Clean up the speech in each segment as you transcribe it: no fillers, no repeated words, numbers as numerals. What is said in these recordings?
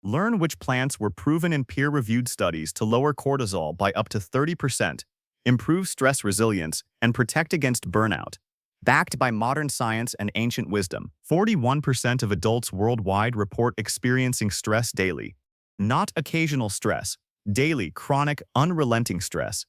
Learn which plants were proven in peer-reviewed studies to lower cortisol by up to 30%, improve stress resilience, and protect against burnout. Backed by modern science and ancient wisdom, 41% of adults worldwide report experiencing stress daily. Not occasional stress, daily, chronic, unrelenting stress.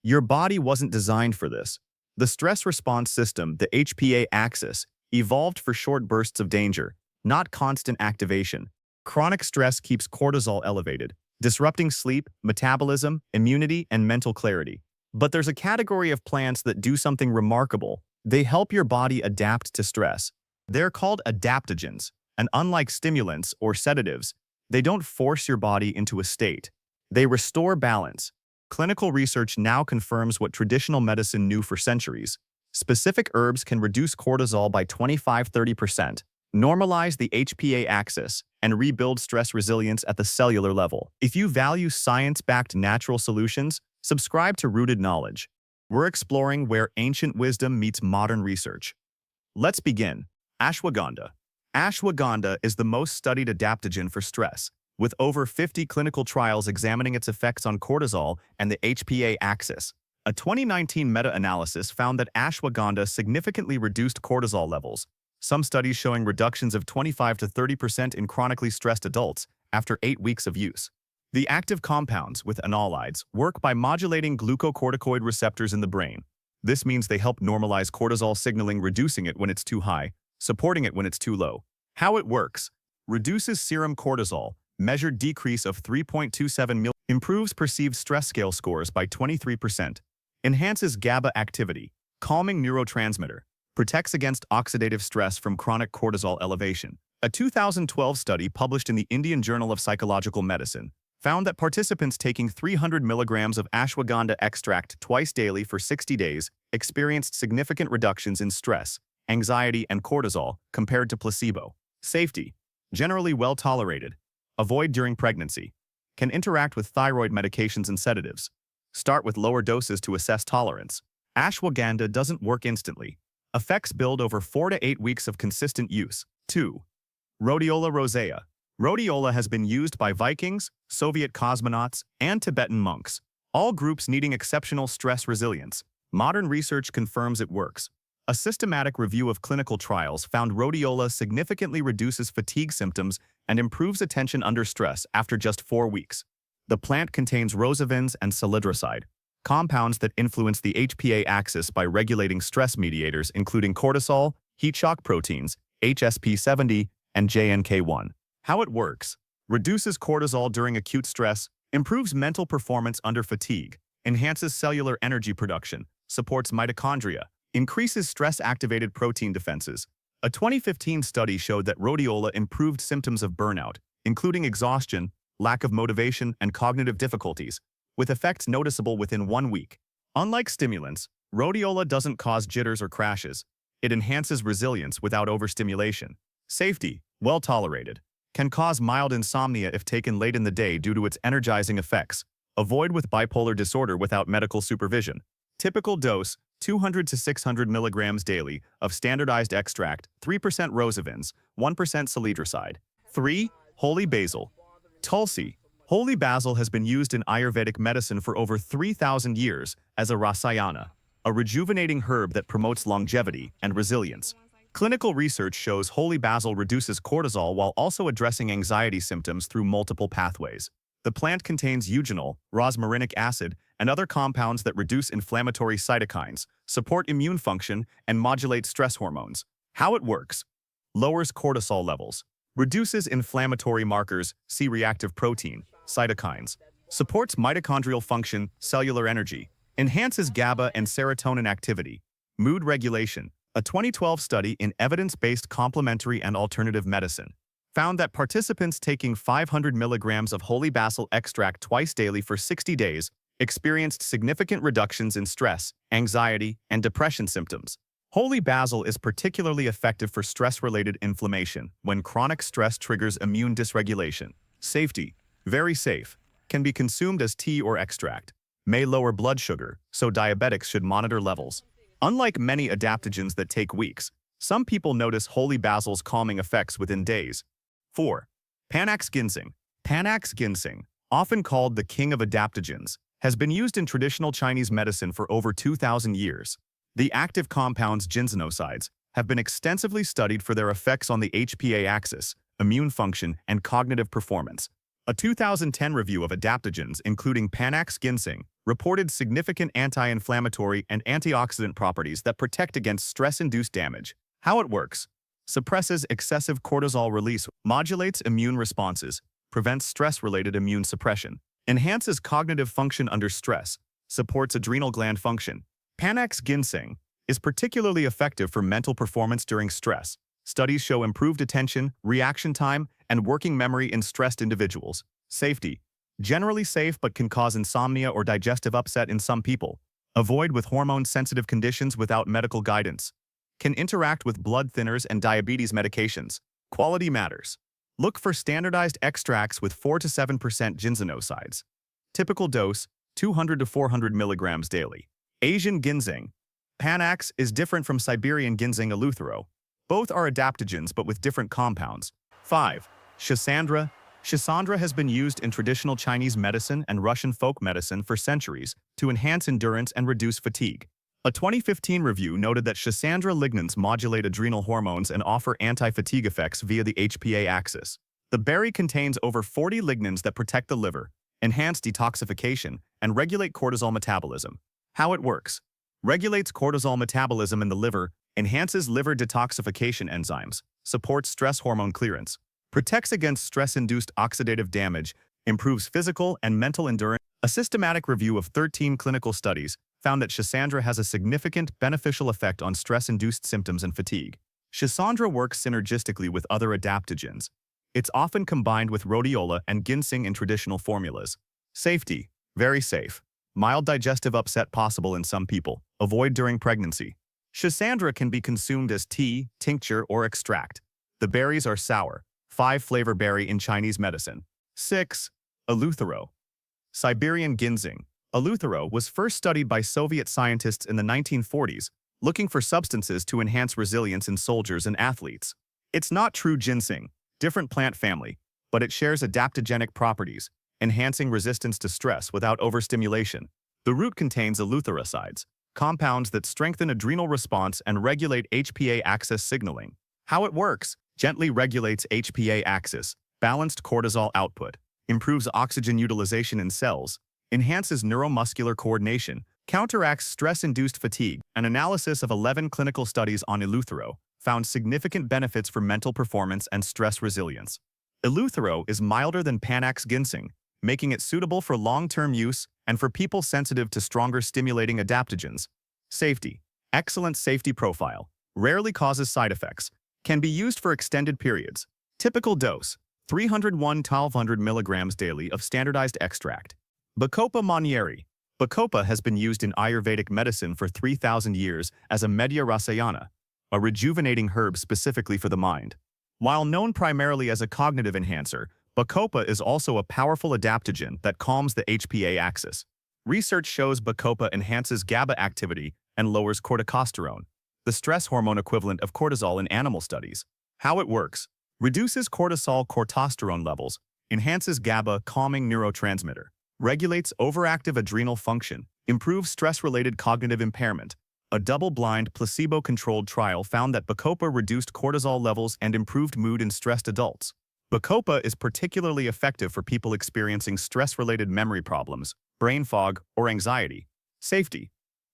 Your body wasn't designed for this. The stress response system, the HPA axis, evolved for short bursts of danger, not constant activation. Chronic stress keeps cortisol elevated, disrupting sleep, metabolism, immunity, and mental clarity. But there's a category of plants that do something remarkable. They help your body adapt to stress. They're called adaptogens, and unlike stimulants or sedatives, they don't force your body into a state. They restore balance. Clinical research now confirms what traditional medicine knew for centuries. Specific herbs can reduce cortisol by 25–30%, normalize the HPA axis, and rebuild stress resilience at the cellular level. If you value science-backed natural solutions, subscribe to Rooted Knowledge. We're exploring where ancient wisdom meets modern research. Let's begin. Ashwagandha. Ashwagandha is the most studied adaptogen for stress, with over 50 clinical trials examining its effects on cortisol and the HPA axis. A 2019 meta-analysis found that ashwagandha significantly reduced cortisol levels, some studies showing reductions of 25–30% in chronically stressed adults after 8 weeks of use. The active compounds with analides work by modulating glucocorticoid receptors in the brain. This means they help normalize cortisol signaling, reducing it when it's too high, supporting it when it's too low. How it works: reduces serum cortisol, measured decrease of 3.27 mil, improves perceived stress scale scores by 23%, enhances GABA activity, calming neurotransmitter, protects against oxidative stress from chronic cortisol elevation. A 2012 study published in the Indian Journal of Psychological Medicine found that participants taking 300 milligrams of ashwagandha extract twice daily for 60 days experienced significant reductions in stress, anxiety, and cortisol compared to placebo. Safety: generally well tolerated. Avoid during pregnancy. Can interact with thyroid medications and sedatives. Start with lower doses to assess tolerance. Ashwagandha doesn't work instantly. Effects build over 4 to 8 weeks of consistent use. 2. Rhodiola rosea. Rhodiola has been used by Vikings, Soviet cosmonauts, and Tibetan monks, all groups needing exceptional stress resilience. Modern research confirms it works. A systematic review of clinical trials found rhodiola significantly reduces fatigue symptoms and improves attention under stress after just 4 weeks. The plant contains rosavins and salidroside, compounds that influence the HPA axis by regulating stress mediators including cortisol, heat shock proteins, HSP70, and JNK1. How it works: reduces cortisol during acute stress, improves mental performance under fatigue, enhances cellular energy production, supports mitochondria, increases stress-activated protein defenses. A 2015 study showed that rhodiola improved symptoms of burnout, including exhaustion, lack of motivation, and cognitive difficulties, with effects noticeable within 1 week. Unlike stimulants, rhodiola doesn't cause jitters or crashes. It enhances resilience without overstimulation. Safety: well tolerated. Can cause mild insomnia if taken late in the day due to its energizing effects. Avoid with bipolar disorder without medical supervision. Typical dose: 200 to 600 milligrams daily of standardized extract, 3% rosavins, 1% salidroside. 3. Holy basil. Tulsi. Holy basil has been used in Ayurvedic medicine for over 3,000 years as a rasayana, a rejuvenating herb that promotes longevity and resilience. Clinical research shows holy basil reduces cortisol while also addressing anxiety symptoms through multiple pathways. The plant contains eugenol, rosmarinic acid, and other compounds that reduce inflammatory cytokines, support immune function, and modulate stress hormones. How it works: lowers cortisol levels, reduces inflammatory markers, C-reactive protein, cytokines, supports mitochondrial function, cellular energy, enhances GABA and serotonin activity, mood regulation. A 2012 study in evidence-based complementary and alternative medicine found that participants taking 500 milligrams of holy basil extract twice daily for 60 days experienced significant reductions in stress, anxiety, and depression symptoms. Holy basil is particularly effective for stress-related inflammation when chronic stress triggers immune dysregulation. Safety: very safe. Can be consumed as tea or extract. May lower blood sugar, so diabetics should monitor levels. Unlike many adaptogens that take weeks, some people notice holy basil's calming effects within days. 4. Panax ginseng. Panax ginseng, often called the king of adaptogens, has been used in traditional Chinese medicine for over 2,000 years. The active compounds ginsenosides have been extensively studied for their effects on the HPA axis, immune function, and cognitive performance. A 2010 review of adaptogens, including Panax ginseng, reported significant anti-inflammatory and antioxidant properties that protect against stress-induced damage. How it works: suppresses excessive cortisol release, modulates immune responses, prevents stress-related immune suppression, enhances cognitive function under stress, supports adrenal gland function. Panax ginseng is particularly effective for mental performance during stress. Studies show improved attention, reaction time, and working memory in stressed individuals. Safety. Generally safe but can cause insomnia or digestive upset in some people. Avoid with hormone-sensitive conditions without medical guidance. Can interact with blood thinners and diabetes medications. Quality matters. Look for standardized extracts with 4 to 7% ginsenosides. Typical dose, 200 to 400 milligrams daily. Asian ginseng. Panax is different from Siberian ginseng eleuthero. Both are adaptogens but with different compounds. 5. Schisandra. Schisandra has been used in traditional Chinese medicine and Russian folk medicine for centuries to enhance endurance and reduce fatigue. A 2015 review noted that Schisandra lignans modulate adrenal hormones and offer anti-fatigue effects via the HPA axis. The berry contains over 40 lignans that protect the liver, enhance detoxification, and regulate cortisol metabolism. How it works: regulates cortisol metabolism in the liver, enhances liver detoxification enzymes, supports stress hormone clearance, protects against stress-induced oxidative damage, improves physical and mental endurance. A systematic review of 13 clinical studies found that Schisandra has a significant beneficial effect on stress-induced symptoms and fatigue. Schisandra works synergistically with other adaptogens. It's often combined with rhodiola and ginseng in traditional formulas. Safety. Very safe. Mild digestive upset possible in some people. Avoid during pregnancy. Schisandra can be consumed as tea, tincture, or extract. The berries are sour. 5-flavor berry in Chinese medicine. 6. Eleuthero. Siberian ginseng. Eleuthero was first studied by Soviet scientists in the 1940s, looking for substances to enhance resilience in soldiers and athletes. It's not true ginseng, different plant family, but it shares adaptogenic properties, enhancing resistance to stress without overstimulation. The root contains eleutherocydes, compounds that strengthen adrenal response and regulate HPA axis signaling. How it works: gently regulates HPA axis, balanced cortisol output, improves oxygen utilization in cells, enhances neuromuscular coordination, counteracts stress-induced fatigue. An analysis of 11 clinical studies on eleuthero found significant benefits for mental performance and stress resilience. Eleuthero is milder than Panax ginseng, making it suitable for long-term use and for people sensitive to stronger stimulating adaptogens. Safety. Excellent safety profile. Rarely causes side effects. Can be used for extended periods. Typical dose: 301-1200 milligrams daily of standardized extract. Bacopa monnieri. Bacopa has been used in Ayurvedic medicine for 3,000 years as a medhya rasayana, a rejuvenating herb specifically for the mind. While known primarily as a cognitive enhancer, Bacopa is also a powerful adaptogen that calms the HPA axis. Research shows Bacopa enhances GABA activity and lowers corticosterone, the stress hormone equivalent of cortisol in animal studies. How it works: reduces cortisol-corticosterone levels, enhances GABA calming neurotransmitter, regulates overactive adrenal function, improves stress-related cognitive impairment. A double-blind, placebo-controlled trial found that Bacopa reduced cortisol levels and improved mood in stressed adults. Bacopa is particularly effective for people experiencing stress-related memory problems, brain fog, or anxiety. Safety.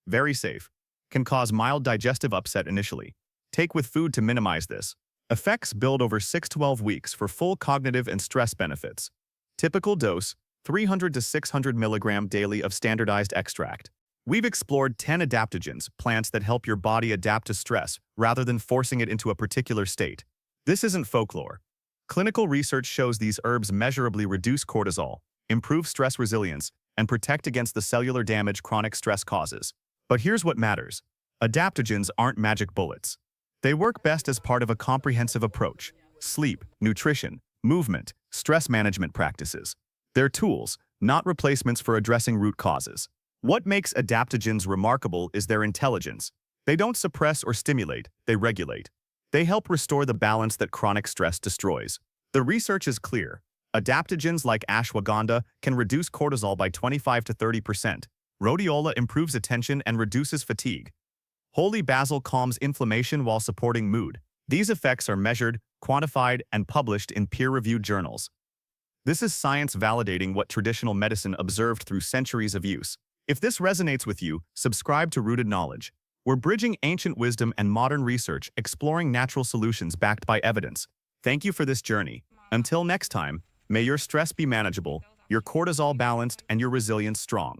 Very safe. Can cause mild digestive upset initially. Take with food to minimize this. Effects build over 6-12 weeks for full cognitive and stress benefits. Typical dose: 300 to 600 milligram daily of standardized extract. We've explored 10 adaptogens, plants that help your body adapt to stress rather than forcing it into a particular state. This isn't folklore. Clinical research shows these herbs measurably reduce cortisol, improve stress resilience, and protect against the cellular damage chronic stress causes. But here's what matters: adaptogens aren't magic bullets. They work best as part of a comprehensive approach: sleep, nutrition, movement, stress management practices. They're tools, not replacements for addressing root causes. What makes adaptogens remarkable is their intelligence. They don't suppress or stimulate, they regulate. They help restore the balance that chronic stress destroys. The research is clear. Adaptogens like ashwagandha can reduce cortisol by 25 to 30%. Rhodiola improves attention and reduces fatigue. Holy basil calms inflammation while supporting mood. These effects are measured, quantified, and published in peer-reviewed journals. This is science validating what traditional medicine observed through centuries of use. If this resonates with you, subscribe to Rooted Knowledge. We're bridging ancient wisdom and modern research, exploring natural solutions backed by evidence. Thank you for this journey. Until next time, may your stress be manageable, your cortisol balanced, and your resilience strong.